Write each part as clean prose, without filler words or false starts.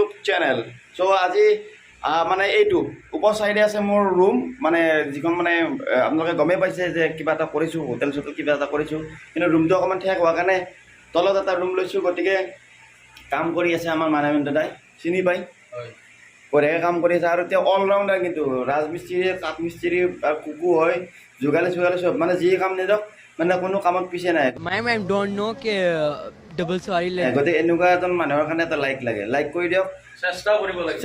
YouTube channel. চ' আজি মানে এইটো ওপৰ চাইডে আছে মোৰ ৰুম, মানে যিখন মানে আপোনালোকে গমেই পাইছে যে কিবা এটা কৰিছোঁ, হোটেল চোটেল কিবা এটা কৰিছোঁ, কিন্তু ৰুমটো অকণমান ঠেক হোৱাৰ কাৰণে তলত এটা ৰুম লৈছোঁ। গতিকে কাম কৰি আছে আমাৰ মানৱেন দাদাই, চিনি পায়, বঢ়িয়াকৈ কাম কৰি আছে। আৰু তেওঁ অলৰাউণ্ডাৰ, কিন্তু ৰাজমিস্ত্ৰী, কাঠমিস্ত্ৰী, কুকু হয়, যোগালী চোগালী চব, মানে যি কাম নিদিয়ক মানে কোনো কামত পিছে নাই। I don't know कि double sorry গতিকে এনেকুৱা এজন মানুহৰ কাৰণে এটা লাইক লাগে, লাইক কৰি দিয়ক। চেষ্টা কৰিব লাগে,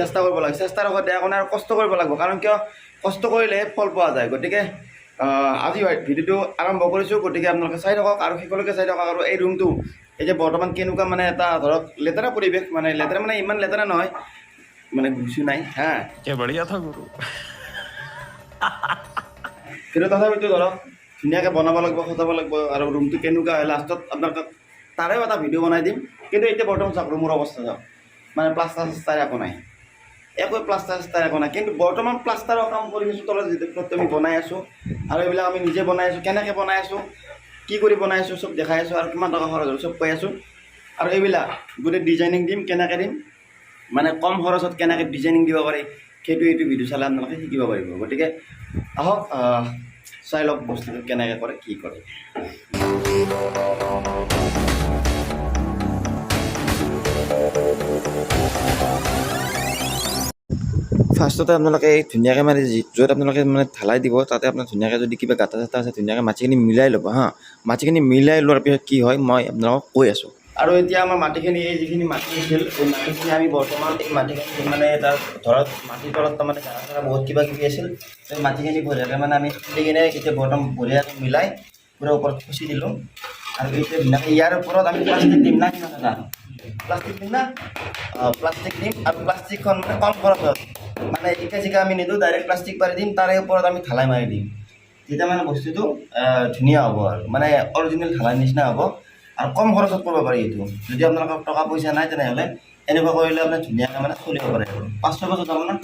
চেষ্টাৰ লগত বেয়া কোনে আৰু কষ্ট কৰিব লাগিব, কাৰণ কিয় কষ্ট কৰিলেহে ফল পোৱা যায়। গতিকে আজি ভিডিঅ'টো আৰম্ভ কৰিছোঁ, গতিকে আপোনালোকে চাই থাকক আৰু শেষলৈকে চাই থাকক। আৰু এই ৰুমটো এই যে বৰ্তমান কেনেকুৱা মানে এটা ধৰক লেতেৰা পৰিৱেশ, মানে লেতেৰা মানে ইমান লেতেৰা নহয়, মানে গুচি নাই হা, বঢ়িয়া থা গুৰু। কিন্তু তথাপিতো ধৰক ধুনীয়াকৈ বনাব লাগিব, সজাব লাগিব। আৰু ৰুমটো কেনেকুৱা হয় লাষ্টত আপোনালোকক তাৰেও এটা ভিডিঅ' বনাই দিম। কিন্তু এতিয়া বৰ্তমান চাওক ৰুমৰ অৱস্থা চাওক, মানে প্লাষ্টাৰ চাষ্টাৰ একো নাই, প্লাষ্টাৰ চাষ্টাৰ একো নাই। কিন্তু বৰ্তমান প্লাষ্টাৰৰ কাম কৰি আছোঁ, তলত যিটো আমি বনাই আছোঁ, আৰু এইবিলাক আমি নিজে বনাই আছোঁ। কেনেকৈ বনাই আছোঁ, কি কৰি বনাই আছোঁ, চব দেখাই আছোঁ, আৰু কিমান টকা খৰচ হ'ল চব কৈ আছোঁ। আৰু এইবিলাক গোটেই ডিজাইনিং দিম, কেনেকৈ দিম, মানে কম খৰচত কেনেকৈ ডিজাইনিং দিব পাৰি, সেইটো এইটো ভিডিঅ' চালে আপোনালোকে শিকিব পাৰিব। গতিকে আহক চাই লওক বস্তুটো কেনেকৈ কৰে, কি কৰে। ফাৰ্ষ্টতে আপোনালোকে এই ধুনীয়াকৈ মানে য'ত আপোনালোকে মানে ঢালাই দিব, তাতে আপোনাৰ ধুনীয়াকৈ যদি কিবা গাঁটা চাটা আছে ধুনীয়াকৈ মাটিখিনি মিলাই ল'ব হা। মাটিখিনি মিলাই লোৱাৰ পিছত কি হয় মই আপোনালোকক কৈ আছোঁ। আৰু এতিয়া আমাৰ মাটিখিনি, এই যিখিনি মাটি আছিল, এই মাটিখিনি আমি বৰ্তমান এই মাটিখিনি মানে তাৰ ধৰক মাটিৰ তলত তাৰমানে জাগা চাগা বহুত কিবা কিবি আছিল, এই মাটিখিনি বঢ়িয়াকৈ মানে আমি খুলি কিনে এতিয়া বৰ্তমান বঢ়িয়াকৈ মিলাই পুৰা ওপৰত খুচি দিলোঁ। আৰু এতিয়া ধুনীয়াকৈ ইয়াৰ ওপৰত আমি প্লাষ্টিক দিম না, কিমান এটা প্লাষ্টিক দিম না, প্লাষ্টিক দিম। আৰু প্লাষ্টিকখন মানে কম খৰচত, মানে ইটা চিকা আমি নিদিওঁ, ডাইৰেক্ট প্লাষ্টিক পাৰি দিম, তাৰে ওপৰত আমি ঢালাই মাৰি দিম। তেতিয়া মানে বস্তুটো ধুনীয়া হ'ব, আৰু মানে অৰিজিনেল ঢালাই নিচিনা হ'ব, আৰু কম খৰচত কৰিব পাৰি এইটো। যদি আপোনালোকৰ টকা পইচা নাই তেনেহ'লে এনেকুৱা কৰিলে আপুনি ধুনীয়াকৈ মানে চলিব পাৰে। 5-6 বছৰ যাব না,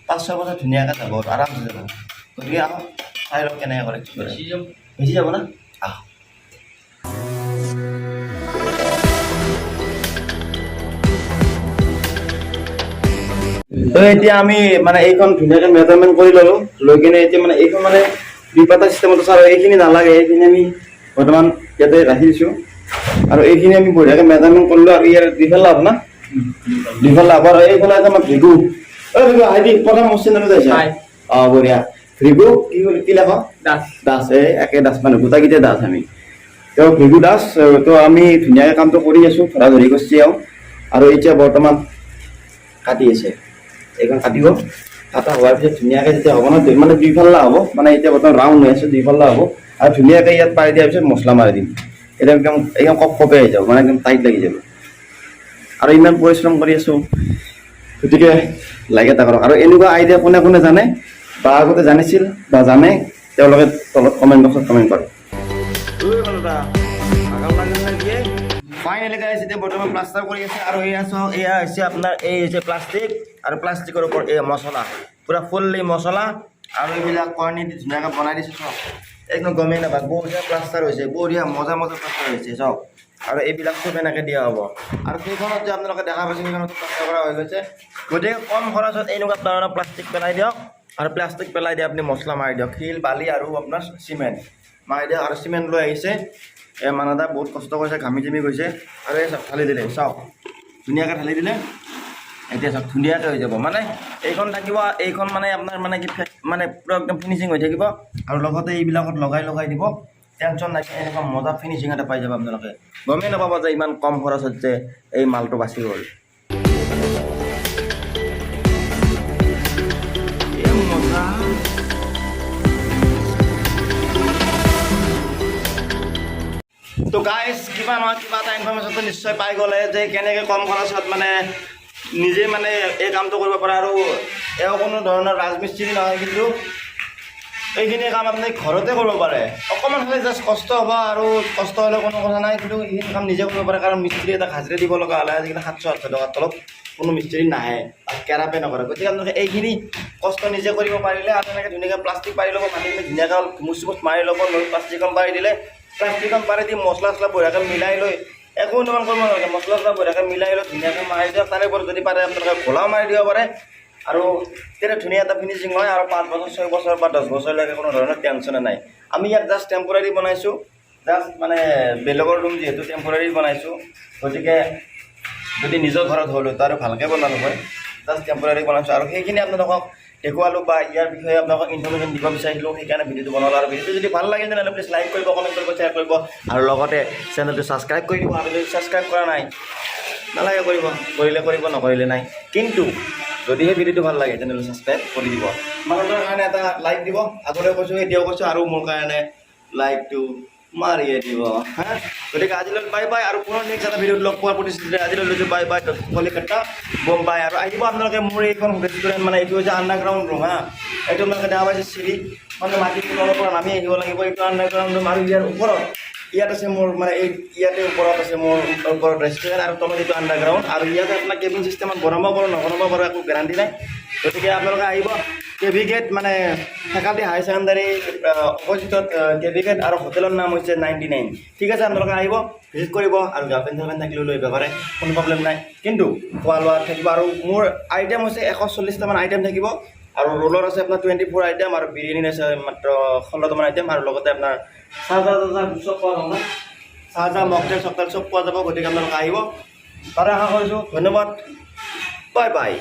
5-6 বছৰ ধুনীয়াকৈ যাব, আৰামছে যাব। গতিকে আহক চাই লওক কেনেকৈ কৰে, কি কৰে। বেছি যাব না, আহক। তো এতিয়া আমি মানে এইখন ধুনীয়াকৈ মেজাৰমেণ্ট কৰি ল'লোঁ, লৈ কিনে এতিয়া মানে এইখন মানে 2 পাতা চিষ্টেমত আছে, আৰু এইখিনি নালাগে, এইখিনি আমি বৰ্তমান ইয়াতে ৰাখি দিছোঁ। আৰু এইখিনি আমি বঢ়িয়াকৈ মেজাৰমেণ্ট কৰিলোঁ। আৰু ইয়াৰ 2 লাভ না, 2 লাভ। আৰু এইফালে আছে আমাৰ ভৃগু, ভৃগু হাইদি প্ৰথম মোৰ চেনেলত আছে, বঢ়িয়া। ভৃগু কি লেখ, দাস, একে দাস, মানে গোটাকেইটা দাস আমি, তেওঁ ভৃগু দাস। তো আমি ধুনীয়াকৈ কামটো কৰি আছোঁ, ধৰা ধৰি কৰিছে আৰু এতিয়া বৰ্তমান কাটি আছে। এইখন কাটিব, কাটা হোৱাৰ পিছত ধুনীয়াকৈ যেতিয়া হ'ব ন, মানে 2 ফাল্লা হ'ব, মানে এতিয়া বৰ্তমান ৰাউণ্ড হৈ আছে, 2 ফাল্লা হ'ব। আৰু ধুনীয়াকৈ ইয়াত পাৰি দিয়াৰ পিছত মছলা মাৰি দিম, এতিয়া একদম কপ কপে হৈ যাব, মানে একদম টাইট লাগি যাব। আৰু ইমান পৰিশ্ৰম কৰি আছোঁ, গতিকে লাইক এটা কৰক। আৰু এনেকুৱা আইডিয়া কোনে কোনে জানে বা আগতে জানিছিল বা জানে, তেওঁলোকে তলত কমেণ্ট বক্সত কমেণ্ট কৰক। ফাইনেলি গাইজ এতিয়া বৰ্তমান প্লাষ্টাৰ কৰি আছে। আৰু এয়া চাওক, এয়া হৈছে আপোনাৰ এই হৈছে প্লাষ্টিক, আৰু প্লাষ্টিকৰ ওপৰত এই মছলা, পূৰা ফুল্লি মছলা, আৰু এইবিলাক কৰ্ণি দি ধুনীয়াকৈ বনাই দিছোঁ চাওক, একদম গমেই নাপায়, বঢ়িয়া প্লাষ্টাৰ হৈছে, বঢ়িয়া মজা প্লাষ্টাৰ হৈছে চাওক। আৰু এইবিলাক চব এনেকৈ দিয়া হ'ব। আৰু সেইখনত যে আপোনালোকে দেখা পাইছে, সেইখনত প্লাষ্টাৰ কৰা হৈ গৈছে। গতিকে কম খৰচত এনেকুৱা ধৰণৰ প্লাষ্টিক পেলাই দিয়ক, আৰু প্লাষ্টিক পেলাই দি আপুনি মছলা মাৰি দিয়ক, শিল বালি আৰু আপোনাৰ চিমেণ্ট মাৰি দিয়ক। আৰু চিমেণ্ট লৈ আহিছে এই মানুহটা, বহুত কষ্ট কৰিছে, ঘামি জামি গৈছে। আৰু এই চাওক ঢালি দিলে, চাওক ধুনীয়াকৈ ঢালি দিলে, এতিয়া চাওক ধুনীয়াকৈ হৈ যাব। মানে এইখন থাকিব, এইখন মানে আপোনাৰ মানে কি মানে পূৰা একদম ফিনিচিং হৈ থাকিব। আৰু লগতে এইবিলাকত লগাই দিব, টেনশ্যন নাই, এনেকুৱা মজা ফিনিচিং এটা পাই যাব আপোনালোকে। গমেই নাপাব যে ইমান কম খৰচত যে এই মালটো বাচি গ'ল। তো গাইজ কিবা নহয় কিবা এটা ইনফৰমেশ্যনটো নিশ্চয় পাই গ'লে যে কেনেকৈ কম খৰচত মানে নিজে মানে এই কামটো কৰিব পাৰে। আৰু এওঁ কোনো ধৰণৰ ৰাজমিস্ত্ৰী নহয়, কিন্তু এইখিনি কাম আপুনি ঘৰতে কৰিব পাৰে। অকণমান হ'লে জাষ্ট কষ্ট হ'ব, আৰু কষ্ট হ'লে কোনো কথা নাই, কিন্তু এইখিনি কাম নিজে কৰিব পাৰে। কাৰণ মিস্ত্ৰী এটা হাজিৰা দিব লগা হ'লে আজিকালি 700-800 টকাৰ তলত কোনো মিস্ত্ৰী নাহে, কেৰাপে নকৰে। গতিকে আপোনালোকে এইখিনি কষ্ট নিজে কৰিব পাৰিলে, আৰু এনেকৈ ধুনীয়াকৈ প্লাষ্টিক পাৰি ল'ব, মাটিখিনি ধুনীয়াকৈ মুচ মাৰি ল'ব, লৈ প্লাষ্টিকখন পাৰি দিলে, প্লাষ্টিকখন পাৰি দি মছলা চছলা বঢ়িয়াকৈ মিলাই লৈ একো অনুমান কৰিব নালাগে, মছলা চছলা বঢ়িয়াকৈ মিলাই লৈ ধুনীয়াকৈ মাৰি দিয়ক। তাৰে ওপৰত যদি পাৰে আপোনালোকে ঘোলাও মাৰি দিব পাৰে, আৰু তেতিয়া ধুনীয়া এটা ফিনিচিং হয়। আৰু 5 বছৰ 6 বছৰ বা 10 বছৰলৈকে কোনো ধৰণৰ টেনশ্যনে নাই। আমি ইয়াত জাষ্ট টেম্পৰাৰী বনাইছোঁ, জাষ্ট মানে বেলেগৰ ৰুম যিহেতু টেম্পৰাৰী বনাইছোঁ, গতিকে যদি নিজৰ ঘৰত হ'লো তো আৰু ভালকৈ বনালোঁ হয়। জাষ্ট টেম্পৰাৰী বনাইছোঁ, আৰু সেইখিনি আপোনালোকক দেখুৱালোঁ বা ইয়াৰ বিষয়ে আপোনালোকক ইনফৰ্মেশ্যন দিব বিচাৰিছিলোঁ, সেইকাৰণে ভিডিঅ'টো বনালোঁ। আৰু ভিডিঅ'টো যদি ভাল লাগে তেনেহ'লে প্লিজ লাইক কৰিব, কমেণ্ট কৰিব, শ্বেয়াৰ কৰিব, আৰু লগতে চেনেলটো ছাবস্ক্ৰাইব কৰি দিব। আৰু যদি ছাবস্ক্ৰাইব কৰা নাই, নালাগে কৰিব, কৰিলে কৰিব, নকৰিলে নাই। কিন্তু যদিহে ভিডিঅ'টো ভাল লাগে তেনেহ'লে ছাবস্ক্ৰাইব কৰি দিব। মানুহটোৰ কাৰণে এটা লাইক দিব, আগতে কৈছোঁ এতিয়াও কৈছোঁ, আৰু মোৰ কাৰণে লাইকটো মাৰিয়ে দিব হা। গতিকে আজিলৈ বাই বাই, আৰু পুনৰ নেক্সট এটা ভিডিঅ'ত লগ পোৱাৰ প্ৰতিশ্ৰুতিৰে আজিলৈ লৈছোঁ বাই বাই, কলিকতা বোম্বাই। আৰু আহিব আপোনালোকে মোৰ এইখন ৰেষ্টুৰেণ্ট, মানে এইটো হৈছে আণ্ডাৰগ্ৰাউণ্ড ৰুম হা। এইটো আপোনালোকে দেখা পাইছে চিৰি, মানে মাটিৰ তলৰ পৰা নামি আহিব লাগিব। এইটো আণ্ডাৰগ্ৰাউণ্ড ৰুম, আৰু ইয়াৰ ওপৰত ইয়াত আছে মোৰ মানে ইয়াতে ওপৰত আছে মোৰ ওপৰত ৰেষ্টুৰেণ্ট, আৰু তলত এইটো আণ্ডাৰগ্ৰাউণ্ড। আৰু ইয়াতে আপোনাৰ কেবিন চিষ্টেমত বনাব পাৰোঁ নবনাব পাৰোঁ একো গেৰাণ্টি নাই। গতিকে আপোনালোকে আহিব কেভি গেট, মানে ফেকাল্টি হায়াৰ ছেকেণ্ডাৰী অপজিটত কেভি গেট, আৰু হোটেলৰ নাম হৈছে 99। ঠিক আছে, আপোনালোকে আহিব, ভিজিট কৰিব, আৰু গাৰ্লফ্ৰেণ্ড চাৰ্লফ্ৰেণ্ড থাকিলেও লৈ আহিব পাৰে, কোনো প্ৰব্লেম নাই। কিন্তু খোৱা লোৱা থাকিব, আৰু মোৰ আইটেম হৈছে 140টামান আইটেম থাকিব, আৰু ৰোলৰ আছে আপোনাৰ 24 আইটেম, আৰু বিৰিয়ানীৰ আছে মাত্ৰ 16টামান আইটেম, আৰু লগতে আপোনাৰ চাহ চব পোৱা যাব, চাহ মকটেল চকটেল চব পোৱা যাব। গতিকে আপোনালোকে আহিব, তাৰে আশা কৰিছোঁ। ধন্যবাদ, বাই বাই।